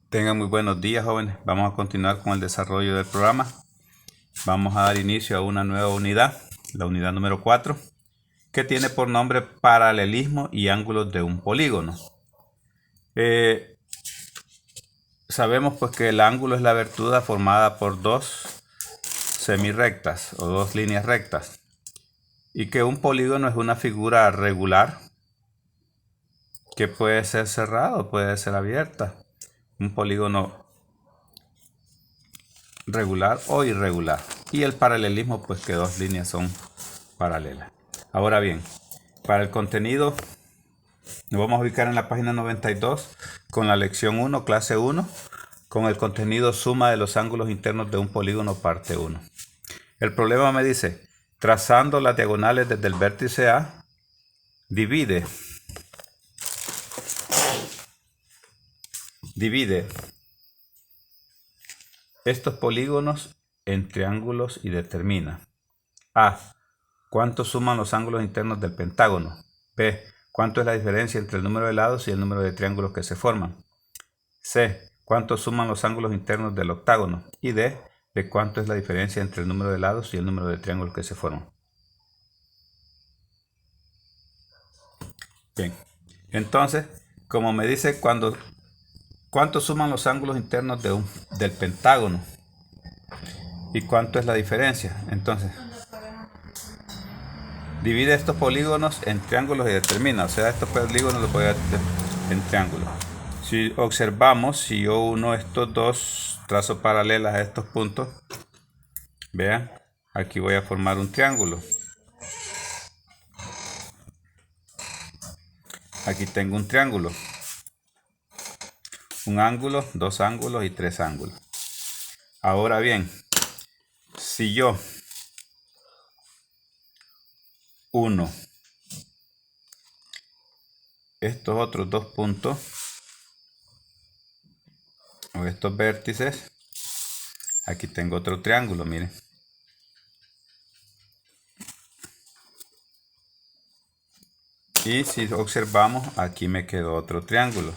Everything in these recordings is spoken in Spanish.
Tengan muy buenos días, jóvenes. Vamos a continuar con el desarrollo del programa. Vamos a dar inicio a una nueva unidad, la unidad número 4, que tiene por nombre paralelismo y ángulos de un polígono. Sabemos pues que el ángulo es la abertura formada por dos semirrectas o dos líneas rectas, y que un polígono es una figura regular que puede ser cerrada o puede ser abierta. Un polígono regular o irregular, y el paralelismo pues que dos líneas son paralelas. Ahora bien, para el contenido nos vamos a ubicar en la página 92 con la lección 1, clase 1, con el contenido suma de los ángulos internos de un polígono, parte 1. El problema me dice, trazando las diagonales desde el vértice A, divide estos polígonos en triángulos y determina: A. ¿Cuánto suman los ángulos internos del pentágono? B. ¿Cuánto es la diferencia entre el número de lados y el número de triángulos que se forman? C. ¿Cuánto suman los ángulos internos del octágono? Y D. ¿De cuánto es la diferencia entre el número de lados y el número de triángulos que se forman? Bien, entonces, como me dice cuánto suman los ángulos internos del pentágono y cuánto es la diferencia, entonces divide estos polígonos en triángulos y determina, o sea, estos polígonos los voy a en triángulos. Si observamos, si yo uno estos dos, trazo paralelas a estos puntos, vean, aquí voy a formar un triángulo. Aquí tengo un triángulo, un ángulo, dos ángulos y tres ángulos. Ahora bien, si yo uno estos otros dos puntos o estos vértices, aquí tengo otro triángulo, miren. Y si observamos, aquí me quedó otro triángulo.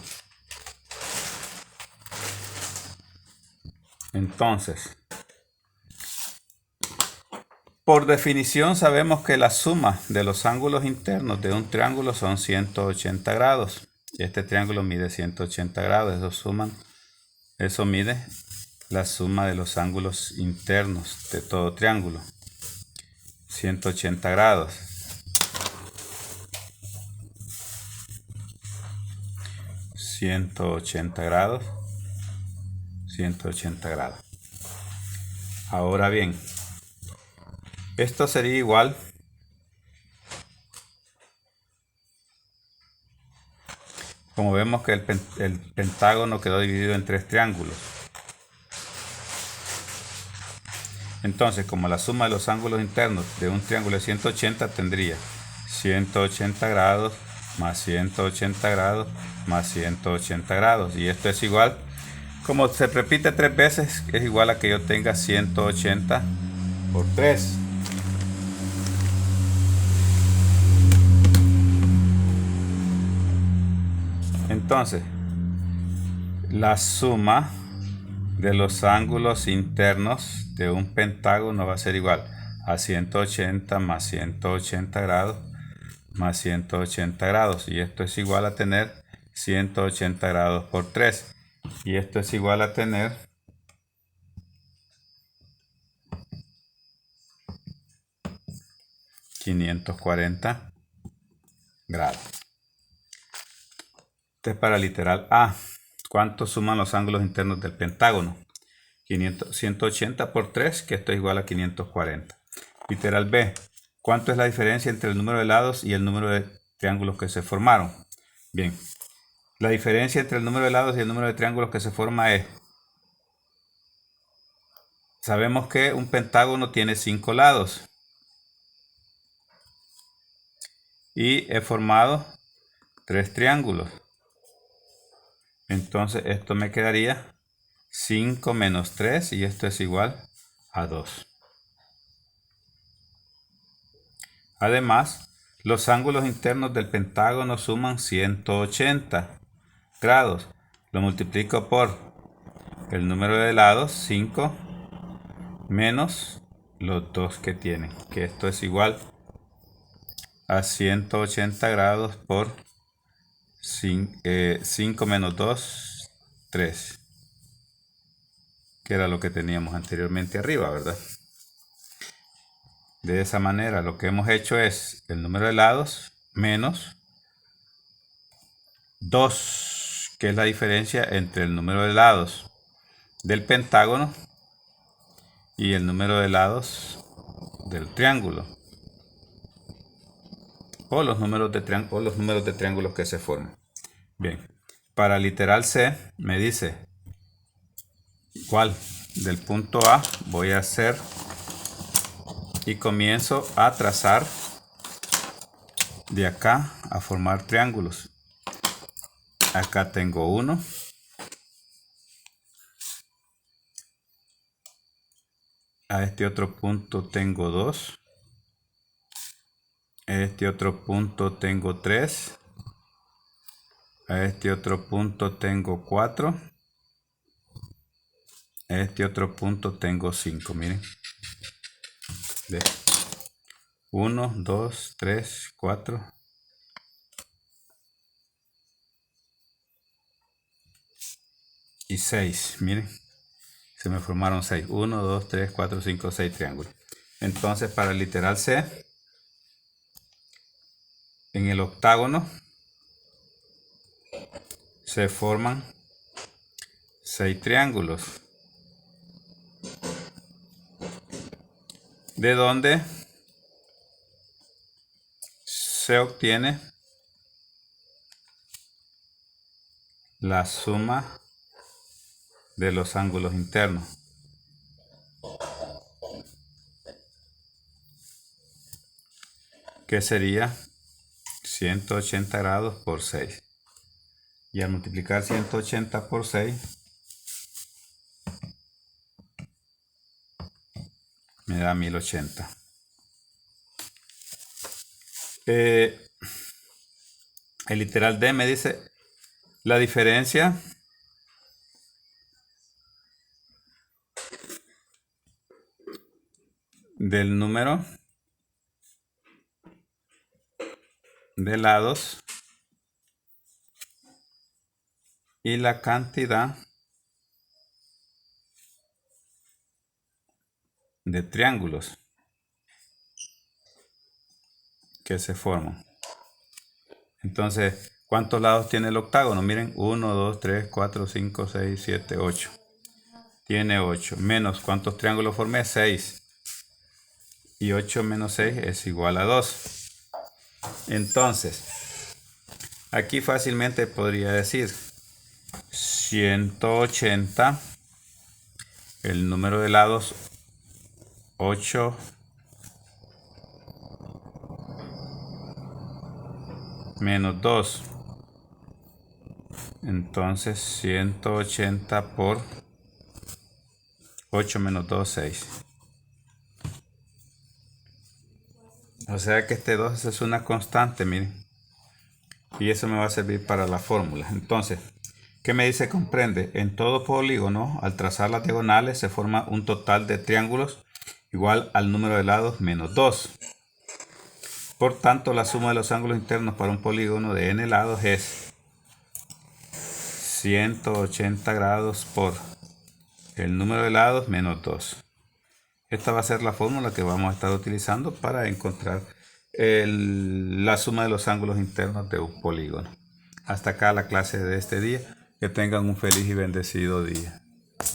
Entonces, por definición sabemos que la suma de los ángulos internos de un triángulo son 180 grados. Este triángulo mide 180 grados, eso mide la suma de los ángulos internos de todo triángulo. 180 grados. 180 grados. 180 grados. Ahora bien, esto sería igual como vemos que el pentágono quedó dividido en tres triángulos. Entonces, como la suma de los ángulos internos de un triángulo es 180, tendría 180 grados más 180 grados más 180 grados. Y esto es igual, como se repite tres veces, es igual a que yo tenga 180 por 3. Entonces, la suma de los ángulos internos de un pentágono va a ser igual a 180 más 180 grados más 180 grados. Y esto es igual a tener 180 grados por 3. Y esto es igual a tener 540 grados. Este es para literal A. ¿Cuánto suman los ángulos internos del pentágono? 180 por 3, que esto es igual a 540. Literal B. ¿Cuánto es la diferencia entre el número de lados y el número de triángulos que se formaron? Bien, la diferencia entre el número de lados y el número de triángulos que se forma es... Sabemos que un pentágono tiene 5 lados. Y he formado 3 triángulos. Entonces esto me quedaría 5 menos 3 y esto es igual a 2. Además, los ángulos internos del pentágono suman 180 grados. Lo multiplico por el número de lados, 5, menos los 2 que tienen, que esto es igual a 180 grados por 5 menos 2, 3, que era lo que teníamos anteriormente arriba, ¿verdad? De esa manera lo que hemos hecho es el número de lados menos 2, que es la diferencia entre el número de lados del pentágono y el número de lados del triángulo, o los números de triángulos que se forman. Bien, para literal C me dice cuál del punto A voy a hacer y comienzo a trazar de acá a formar triángulos. Acá tengo uno, a este otro punto tengo 2, a este otro punto tengo 3, a este otro punto tengo 4, a este otro punto tengo 5. Miren, 1, 2, 3, 4 y 6. Miren, se me formaron 6. 1, 2, 3, 4, 5, 6 triángulos. Entonces, para el literal C, en el octágono se forman 6 triángulos, de donde se obtiene la suma de los ángulos internos, que sería 180 grados por 6. Y al multiplicar 180 por 6 me da 1080. El literal D me dice la diferencia del número de lados y la cantidad de triángulos que se forman. Entonces, ¿cuántos lados tiene el octágono? Miren, 1, 2, 3, 4, 5, 6, 7, 8. Tiene 8. Menos, ¿cuántos triángulos formé? 6. Y 8 menos 6 es igual a 2. Entonces, aquí fácilmente podría decir 180, el número de lados 8 menos 2. Entonces 180 por 8 menos 2, 6. O sea que este 2 es una constante, miren. Y eso me va a servir para la fórmula. Entonces, ¿qué me dice? Comprende. En todo polígono, al trazar las diagonales, se forma un total de triángulos igual al número de lados menos 2. Por tanto, la suma de los ángulos internos para un polígono de n lados es 180 grados por el número de lados menos 2. Esta va a ser la fórmula que vamos a estar utilizando para encontrar la suma de los ángulos internos de un polígono. Hasta acá la clase de este día. Que tengan un feliz y bendecido día.